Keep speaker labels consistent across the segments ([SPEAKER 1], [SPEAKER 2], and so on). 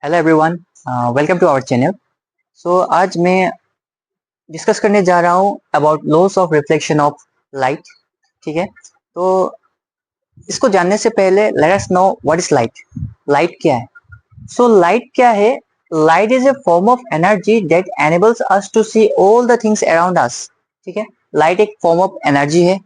[SPEAKER 1] Hello everyone, welcome to our channel. So आज मैं discuss करने जा रहा हूँ about laws of reflection of light. ठीक है, तो इसको जानने से पहले let us know what is light. Light क्या है? सो लाइट क्या है? Light is a form of energy that enables us to see all the things around us. ठीक है, लाइट एक फॉर्म ऑफ एनर्जी है,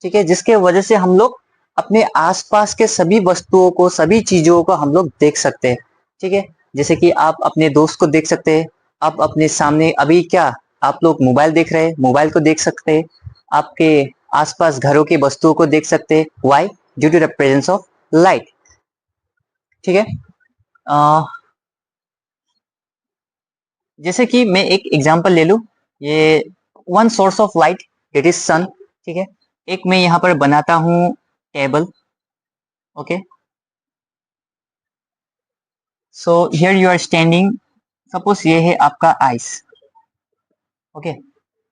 [SPEAKER 1] ठीक है, जिसके वजह से हम लोग अपने आसपास के सभी वस्तुओं को, सभी चीजों को हम लोग देख सकते हैं। ठीक है, जैसे कि आप अपने दोस्त को देख सकते हैं, आप अपने सामने अभी क्या आप लोग मोबाइल देख रहे हैं, मोबाइल को देख सकते हैं, आपके आसपास घरों की वस्तुओं को देख सकते हैं। Why? Due to the presence of light. ठीक है, अ, जैसे कि मैं एक एग्जांपल ले लूं, ये one source of light it is sun. ठीक है, एक मैं यहाँ पर बनाता हूँ table. Okay, so here you are standing, suppose ये है आपका आइस। ओके,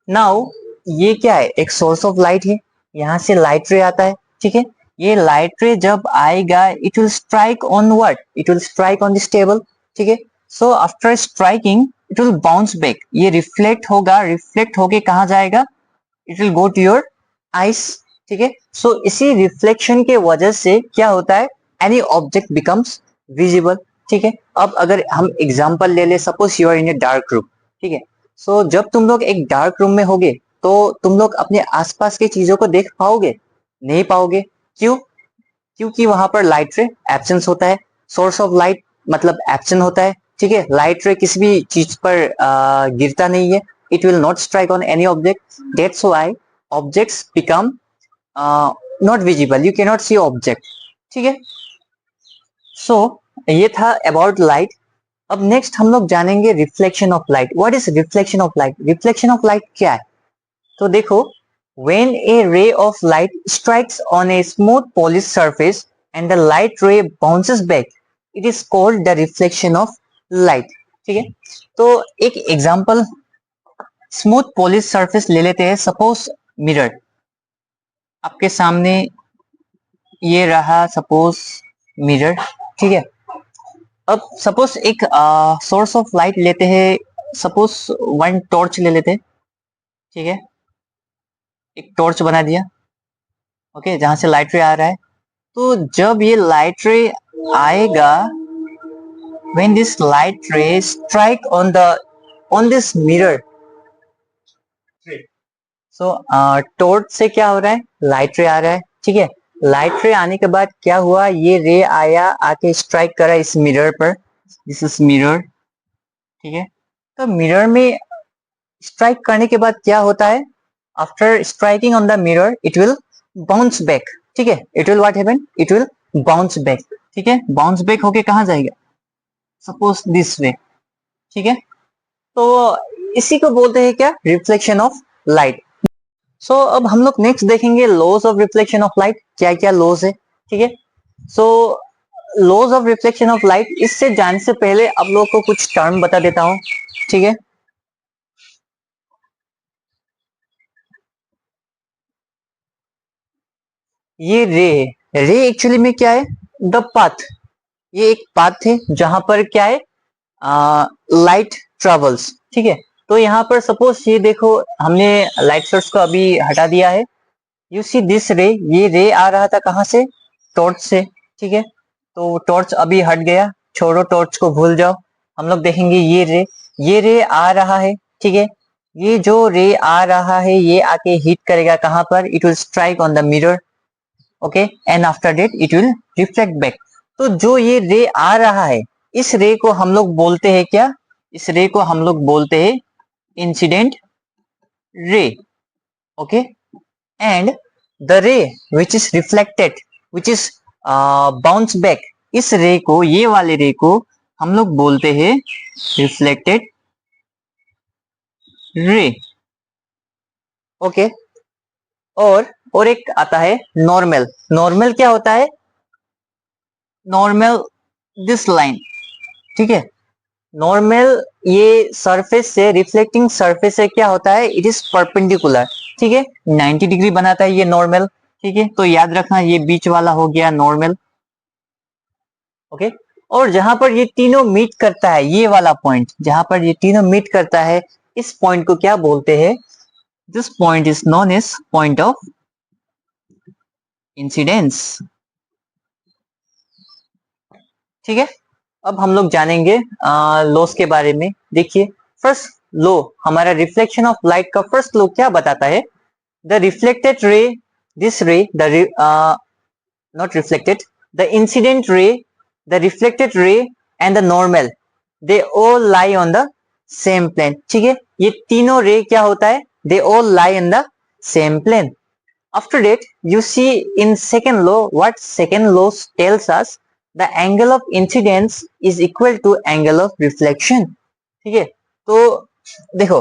[SPEAKER 1] नाउ ये क्या है? एक सोर्स ऑफ लाइट है, यहाँ से लाइट रे आता है। ठीक है, ये लाइट रे जब आएगा it will strike on what? It will strike on this table. ठीक है, so after striking it will bounce back, ये रिफ्लेक्ट होगा, रिफ्लेक्ट होके कहाँ जाएगा? It will go to your eyes. ठीक है, सो इसी रिफ्लेक्शन के वजह से क्या होता है? Any object becomes visible. ठीक है, अब अगर हम एग्जांपल ले ले, suppose you are in a dark room. ठीक है, सो जब तुम लोग एक डार्क रूम में होगे तो तुम लोग अपने आसपास की चीजों को देख पाओगे? नहीं पाओगे। क्यों? क्योंकि वहां पर लाइट रे एब्सेंस होता है। सोर्स ऑफ लाइट मतलब एब्सेंट होता है। ठीक है, लाइट रे किसी भी चीज पर गिरता नहीं है। It will not strike on any object, that's why objects become not visible, you can not see object. ठीक है, सो ये था अबाउट लाइट। अब नेक्स्ट हम लोग जानेंगे reflection of light. What is reflection of light? Reflection of light क्या है? तो देखो, when a ray of light strikes on a smooth polished surface and the light ray bounces back, it is called the reflection of light। ठीक है, तो एक example smooth polish surface ले लेते हैं, सपोज मिरर। आपके सामने ये रहा सपोज मिरर। ठीक है, अब सपोज एक सोर्स ऑफ लाइट लेते हैं, सपोज वन टॉर्च ले लेते हैं। ठीक है, एक टॉर्च बना दिया। ओके, जहां से लाइट रे आ रहा है, तो जब ये लाइट रे आएगा, when this light ray strike on this mirror, so torch से क्या हो रहा है? लाइट रे आ रहा है। ठीक है, लाइट रे आने के बाद क्या हुआ? ये रे आया, आके स्ट्राइक करा इस मिरर पर। This is mirror. ठीक है, तो मिरर में स्ट्राइक करने के बाद क्या होता है? After striking on the mirror it will bounce back. ठीक है, it will what happen? It will bounce back. ठीक है, बाउंस बैक होके कहाँ जाएगा? Suppose this way. ठीक है, तो इसी को बोलते हैं क्या? Reflection of light. सो अब हम लोग नेक्स्ट देखेंगे laws of reflection of light. क्या क्या लॉज है? ठीक है, so laws of reflection of light, इससे जानने से पहले आप लोग को कुछ टर्म बता देता हूं। ठीक है, ये रे, रे एक्चुअली में क्या है? The path. ये एक पाथ है जहां पर क्या है? Light travels. ठीक है, तो यहाँ पर सपोज ये देखो, हमने लाइट सोर्स को अभी हटा दिया है। यू सी दिस रे, ये रे आ रहा था कहाँ से? टॉर्च से। ठीक है, तो टॉर्च अभी हट गया, छोड़ो टॉर्च को, भूल जाओ। हम लोग देखेंगे ये रे आ रहा है। ठीक है, ये जो रे आ रहा है ये आके हिट करेगा कहाँ पर? It will strike on the mirror. Okay, and after that it will reflect back. तो जो ये रे आ रहा है, इस रे को हम लोग बोलते हैं क्या? इस रे को हम लोग बोलते हैं incident ray. Okay, and the रे which is reflected, which is bounce back, इस रे को, ये वाले रे को हम लोग बोलते हैं रिफ्लेक्टेड रे। ओके, और एक आता है नॉर्मल। नॉर्मल क्या होता है? Normal this line. ठीक है, नॉर्मल ये सरफेस से, रिफ्लेक्टिंग सरफेस से क्या होता है? It is perpendicular. ठीक है, 90 डिग्री बनाता है ये नॉर्मल। ठीक है, तो याद रखना ये बीच वाला हो गया नॉर्मल। ओके, और जहां पर ये तीनों मीट करता है, ये वाला पॉइंट जहां पर ये तीनों मीट करता है, इस पॉइंट को क्या बोलते हैं? This point is known as point of incidence. ठीक है, अब हम लोग जानेंगे लॉस के बारे में। देखिए, फर्स्ट लॉ हमारा रिफ्लेक्शन ऑफ लाइट का फर्स्ट लॉ क्या बताता है? द रिफ्लेक्टेड रे, दिस रे, not reflected, the incident ray, the reflected ray and the normal, they all lie on the same plane. ठीक है, ये तीनों रे क्या होता है? They all lie in the same plane. After that, you see in second law, what second law tells us? The angle of incidence is equal to angle of reflection. ठीक है, तो देखो,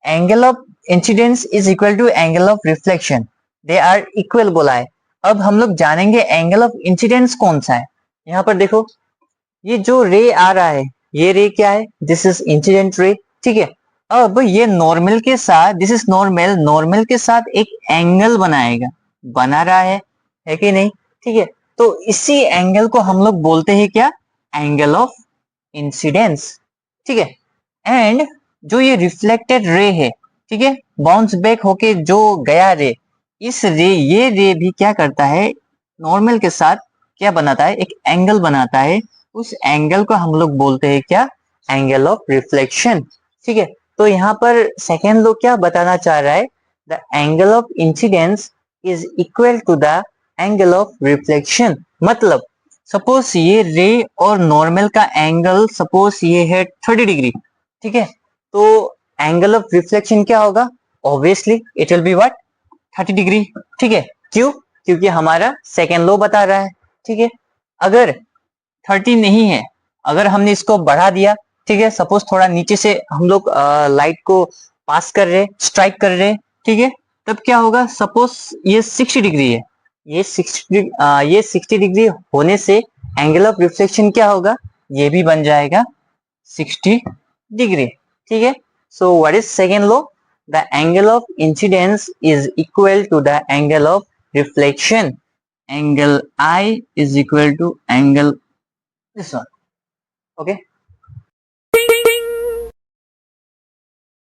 [SPEAKER 1] angle of incidence is equal to angle of reflection. They are equal बोला है। अब हम लोग जानेंगे एंगल ऑफ इंसिडेंस कौन सा है। यहाँ पर देखो, ये जो रे आ रहा है, ये रे क्या है? This is incident ray. ठीक है, अब ये नॉर्मल के साथ, दिस इज नॉर्मल, नॉर्मल के साथ एक एंगल बनाएगा, बना रहा है कि नहीं? ठीक है, तो इसी एंगल को हम लोग बोलते हैं क्या? Angle of incidence. ठीक है, एंड जो ये रिफ्लेक्टेड रे है, ठीक है, बाउंस बैक होके जो गया रे, इस रे, ये रे भी क्या करता है? नॉर्मल के साथ क्या बनाता है? एक एंगल बनाता है। उस एंगल को हम लोग बोलते हैं क्या? Angle of reflection. ठीक है, तो यहाँ पर सेकेंड लॉ क्या बताना चाह रहा है? The angle of incidence is equal to the angle of reflection. मतलब सपोज ये रे और नॉर्मल का एंगल, सपोज ये है 30 डिग्री। ठीक है, तो एंगल ऑफ रिफ्लेक्शन क्या होगा? Obviously it will be what? 30 degree. ठीक है, क्यों? क्योंकि हमारा सेकेंड लॉ बता रहा है। ठीक है, अगर 30 नहीं है, अगर हमने इसको बढ़ा दिया, ठीक है, सपोज थोड़ा नीचे से हम लोग लाइट को पास कर रहे, स्ट्राइक कर रहे, ठीक है, तब क्या होगा? सपोज ये 60 डिग्री है, ये 60 डिग्री होने से एंगल ऑफ रिफ्लेक्शन क्या होगा? ये भी बन जाएगा 60 डिग्री। ठीक है, so what is second law? The angle of incidence is equal to the angle of reflection. Angle I is equal to angle this one. Okay.